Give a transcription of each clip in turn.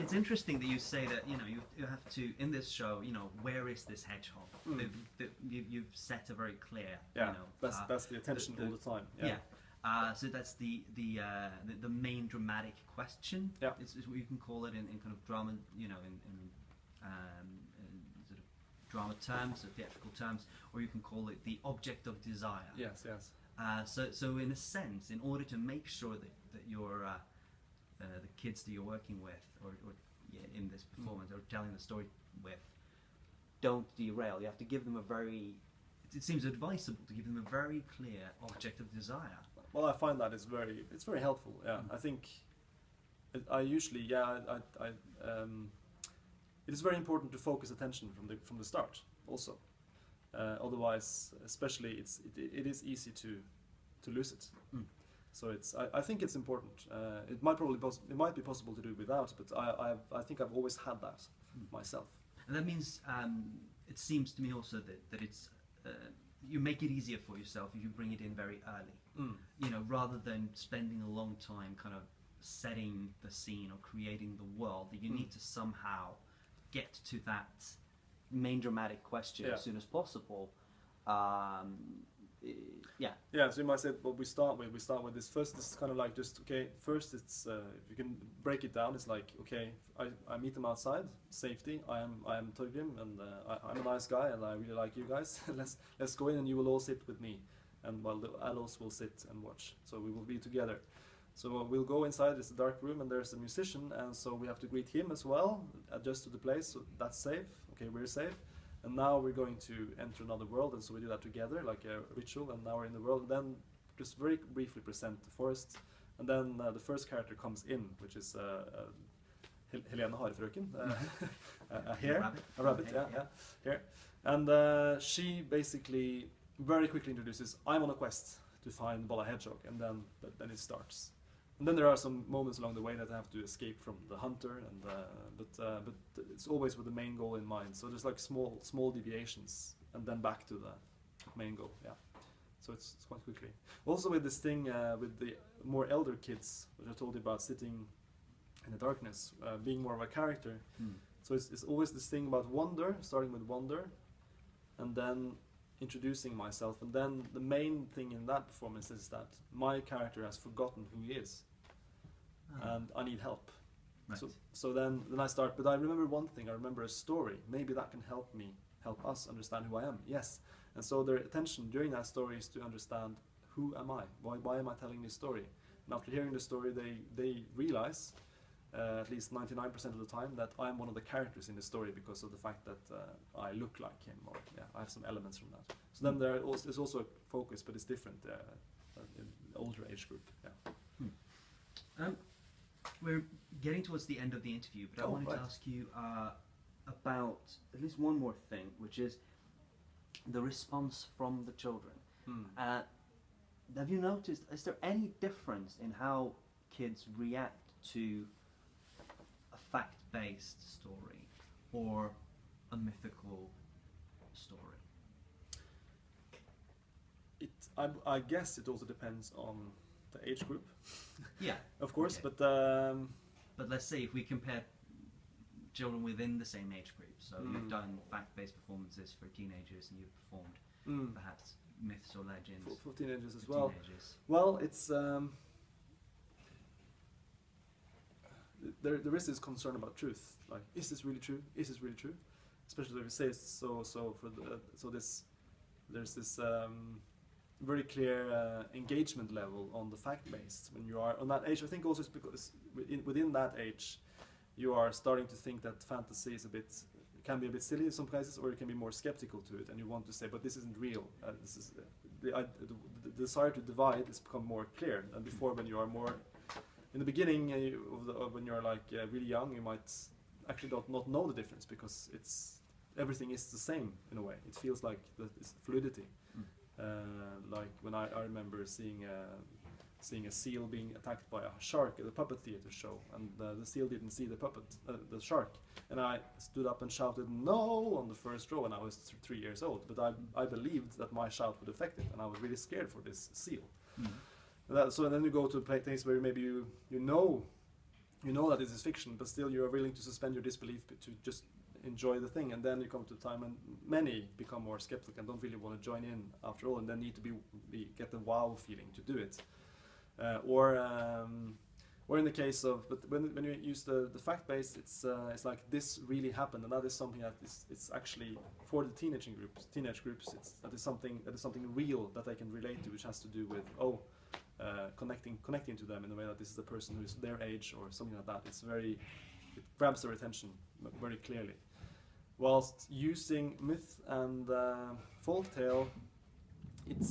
it's interesting that you say that, you know, you have to, in this show, you know, where is this hedgehog? You've set a very clear, you know, that's the attention all the time. So that's the main dramatic question. Yeah, is what you can call it in kind of drama, you know, in sort of drama terms or theatrical terms, or you can call it the object of desire. Yes, yes. So in a sense, in order to make sure that your the kids that you're working with, or in this performance, or telling the story with, don't derail. You have to give them a very, it seems advisable to give them a very clear object of desire. Well, I find that it's very helpful. Yeah, I think I usually it is very important to focus attention from the start also. Otherwise, especially it is easy to lose it. So I think it's important. It might be possible to do without, but I think I've always had that myself. And that means it seems to me also that it's you make it easier for yourself if you bring it in very early. You know, rather than spending a long time kind of setting the scene or creating the world, that you need to somehow get to that main dramatic question as soon as possible. So you might say what we start with this first. This is kind of like just first it's if you can break it down, it's like, okay, I meet them outside, safety. I am Torgrim, and I'm a nice guy, and I really like you guys. let's go in, and you will all sit with me, and while the adults will sit and watch, so we will be together. So we'll go inside. It's a dark room, and there's a musician, and so we have to greet him as well, adjust to the place. So that's safe. Okay, we're safe. And now we're going to enter another world, and so we do that together, like a ritual. And now we're in the world. And then just very briefly present the forest, and then the first character comes in, which is Helene Harefrøken, a hare, a rabbit, here. And she basically very quickly introduces, I'm on a quest to find Bala Hedgehog, and then it starts. And then there are some moments along the way that I have to escape from the hunter, and but it's always with the main goal in mind. So there's like small deviations, and then back to the main goal. Yeah, so it's quite quickly. Also with this thing with the more elder kids, which I told you about, sitting in the darkness, being more of a character. So it's always this thing about wonder, starting with wonder, and then introducing myself, and then the main thing in that performance is that my character has forgotten who he is, and I need help. Right. So then I start, but I remember one thing, I remember a story, maybe that can help us understand who I am. Yes. And so their attention during that story is to understand, who am I? Why am I telling this story? And after hearing the story, they realize, at least 99% of the time, that I'm one of the characters in the story because of the fact that I look like him, or I have some elements from that. So then there's also a focus, but it's different in the older age group. Yeah. We're getting towards the end of the interview, but I wanted to ask you about at least one more thing, which is the response from the children. Have you noticed, is there any difference in how kids react to a fact-based story or a mythical story? I guess it also depends on the age group. Yeah, of course, okay. But let's say if we compare children within the same age group, so you've done fact-based performances for teenagers, and you've performed perhaps myths or legends for teenagers as well. Teenagers. Well, it's there is this concern about truth. Like, is this really true? Is this really true? Especially if you say it's there's this very clear engagement level on the fact-based when you are on that age. I think also it's because within that age you are starting to think that fantasy is can be a bit silly in some places, or you can be more skeptical to it, and you want to say, but this isn't real. This is the desire to divide has become more clear than before. When you are more in the beginning when you're like really young, you might actually not know the difference, because everything is the same in a way. It feels like it's fluidity. Like when I remember seeing a seal being attacked by a shark at a puppet theater show, and the seal didn't see the shark, and I stood up and shouted "No" on the first row, and I was 3 years old, but I believed that my shout would affect it, and I was really scared for this seal. So then you go to things where maybe you know you know that it is fiction, but still you are willing to suspend your disbelief to just enjoy the thing. And then you come to a time when many become more skeptical and don't really want to join in after all, and then need to get the wow feeling to do it. Or in the case of, but when you use the fact-based, it's like this really happened, and that is something that it's actually for the teenage groups. That is something real that they can relate to, which has to do with connecting to them in a way that this is a person who is their age or something like that. It grabs their attention very clearly. Whilst using myth and folktale,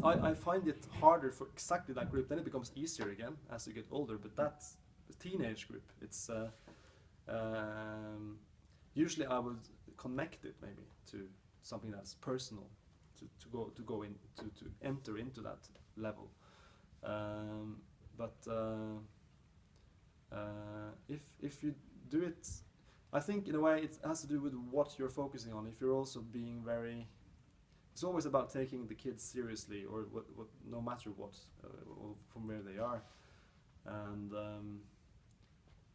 I find it harder for exactly that group. Then it becomes easier again as you get older. But that's the teenage group. It's usually I would connect it maybe to something that's personal, to enter into that level. If you do it, I think in a way it has to do with what you're focusing on. If you're also being very, it's always about taking the kids seriously, or what no matter what, from where they are. And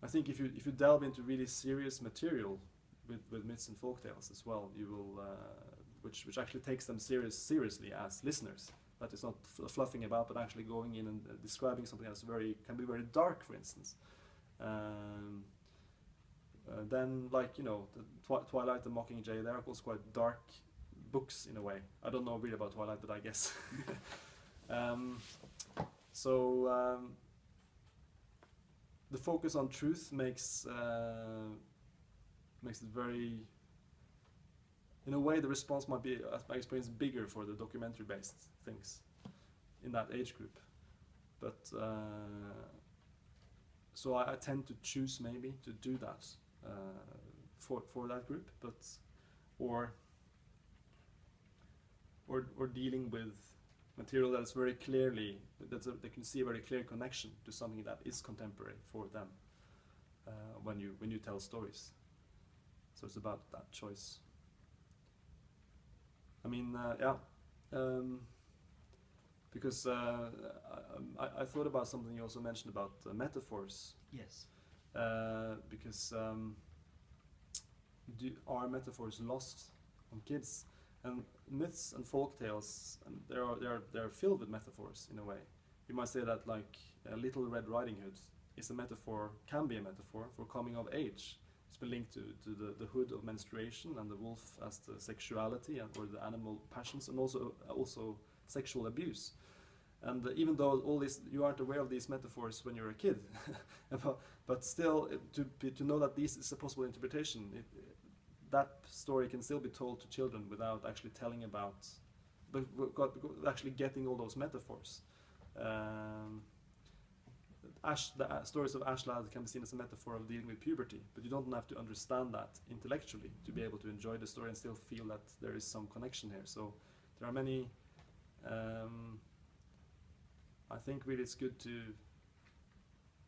I think if you delve into really serious material with myths and folktales as well, you will, which actually takes them seriously as listeners. That is not fluffing about, but actually going in and describing something that's can be very dark, for instance. Then, like, you know, the Twilight, the Mockingjay, they're also quite dark books in a way. I don't know really about Twilight, but I guess. The focus on truth makes it very, in a way, the response might be, as my experience, bigger for the documentary-based things in that age group. But so I tend to choose maybe to do that for that group, but or dealing with material that is very clearly they can see a very clear connection to something that is contemporary for them when you tell stories. So it's about that choice. I mean, because I thought about something you also mentioned about metaphors. Yes. Because are metaphors lost on kids? And myths and folktales, and they're filled with metaphors in a way. You might say that, like, Little Red Riding Hood is a metaphor, can be a metaphor for coming of age. It's been linked to the hood of menstruation and the wolf as the sexuality or the animal passions, and also sexual abuse. And even though all this, you aren't aware of these metaphors when you're a kid, but still to know that this is a possible interpretation, that story can still be told to children without actually telling about, but actually getting all those metaphors. The stories of Ashlad can be seen as a metaphor of dealing with puberty, but you don't have to understand that intellectually to be able to enjoy the story and still feel that there is some connection here. So there are many. I think really it's good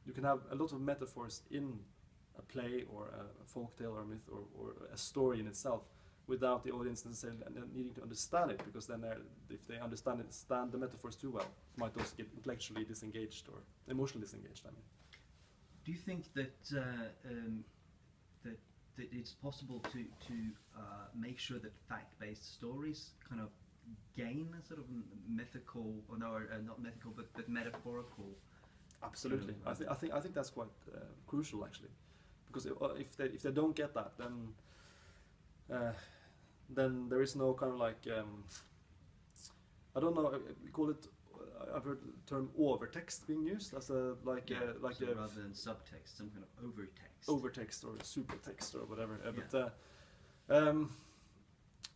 you can have a lot of metaphors in a play or a folktale or a myth or a story in itself without the audience necessarily needing to understand it, because then if they understand the metaphors too well, might also get intellectually disengaged or emotionally disengaged. I mean, do you think that that it's possible to make sure that fact-based stories kind of gain a sort of mythical, or no, not mythical, but metaphorical? Absolutely, I think that's quite crucial actually, because if they don't get that, then there is no kind of like I don't know, we call it. I've heard the term overtext being used as a rather than subtext, some kind of overtext or supertext or whatever. But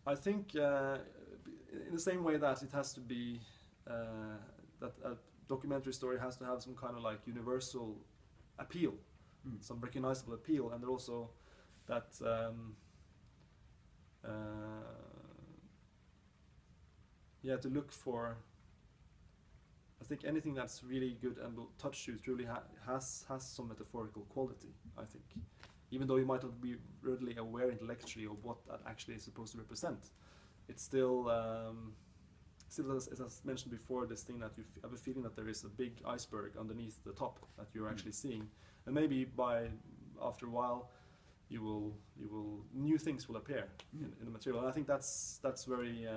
I think in the same way that it has to be that a documentary story has to have some kind of like universal appeal, some recognizable appeal, and also that to look for. I think anything that's really good and will touch you truly has some metaphorical quality, I think. Even though you might not be readily aware intellectually of what that actually is supposed to represent, it's still, as I mentioned before, this thing that you have a feeling that there is a big iceberg underneath the top that you're actually seeing, and maybe after a while, new things will appear in the material. And I think that's very.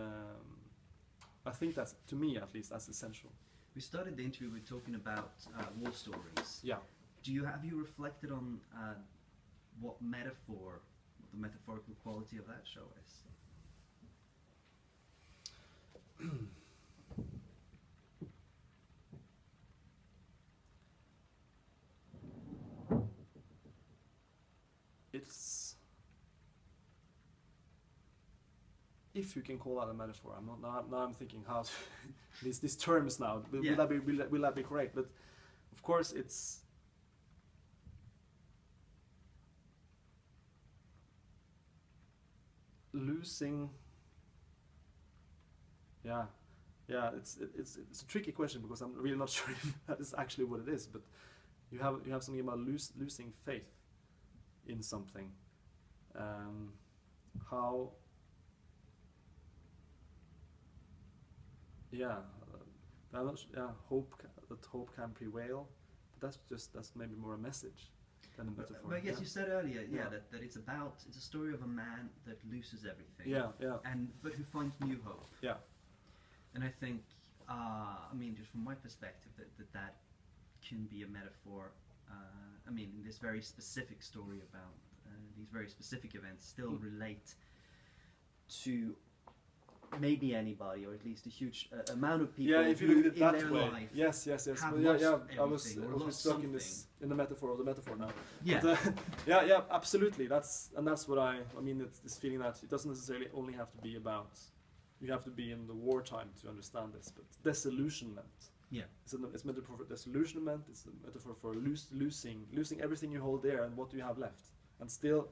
I think that's, to me at least, that's essential. We started the interview with talking about war stories. Yeah. Have you reflected on what the metaphorical quality of that show is? It's, if you can call that a metaphor. I'm not now. I'm thinking how to these terms now. Will that be correct? But of course, it's losing. Yeah. It's a tricky question because I'm really not sure if that is actually what it is. But you have something about losing faith in something. How. Hope can prevail. But that's maybe more a message than a metaphor. But I guess you said earlier, that it's a story of a man that loses everything. But who finds new hope. Yeah. And I think, just from my perspective, that can be a metaphor. This very specific story about these very specific events still relate to maybe anybody, or at least a huge amount of people. Yeah, if you look at it in that their way. life Yes. I was stuck in the metaphor of the metaphor now. Yeah. But, absolutely. That's what I mean. It's this feeling that it doesn't necessarily only have to be about. You have to be in the wartime to understand this, but disillusionment. Yeah. It's a metaphor for disillusionment. It's a metaphor for losing everything you hold dear, and what do you have left? And still,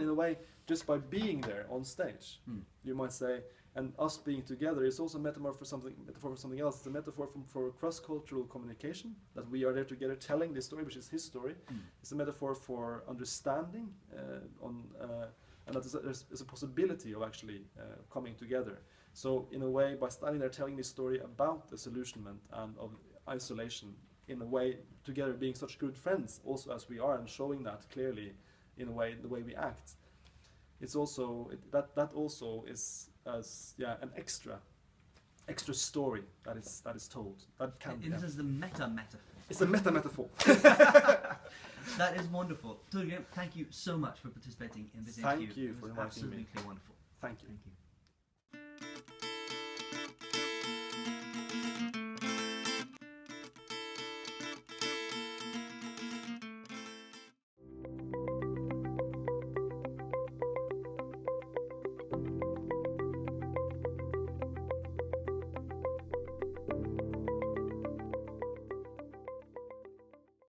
in a way, just by being there on stage, you might say, and us being together is also a metaphor for something else. It's a metaphor for cross-cultural communication, that we are there together telling this story, which is his story. It's a metaphor for understanding, and that there's a possibility of actually coming together. So in a way, by standing there telling this story about disillusionment and of isolation, in a way, together being such good friends, also as we are, and showing that clearly in a way, the way we act, it's also that also is an extra story that is told. That can be. This is the metaphor. It's a metaphor. That is wonderful. Torgrim, thank you so much for participating in this interview. Thank you for inviting me. Absolutely wonderful. Thank you. Thank you.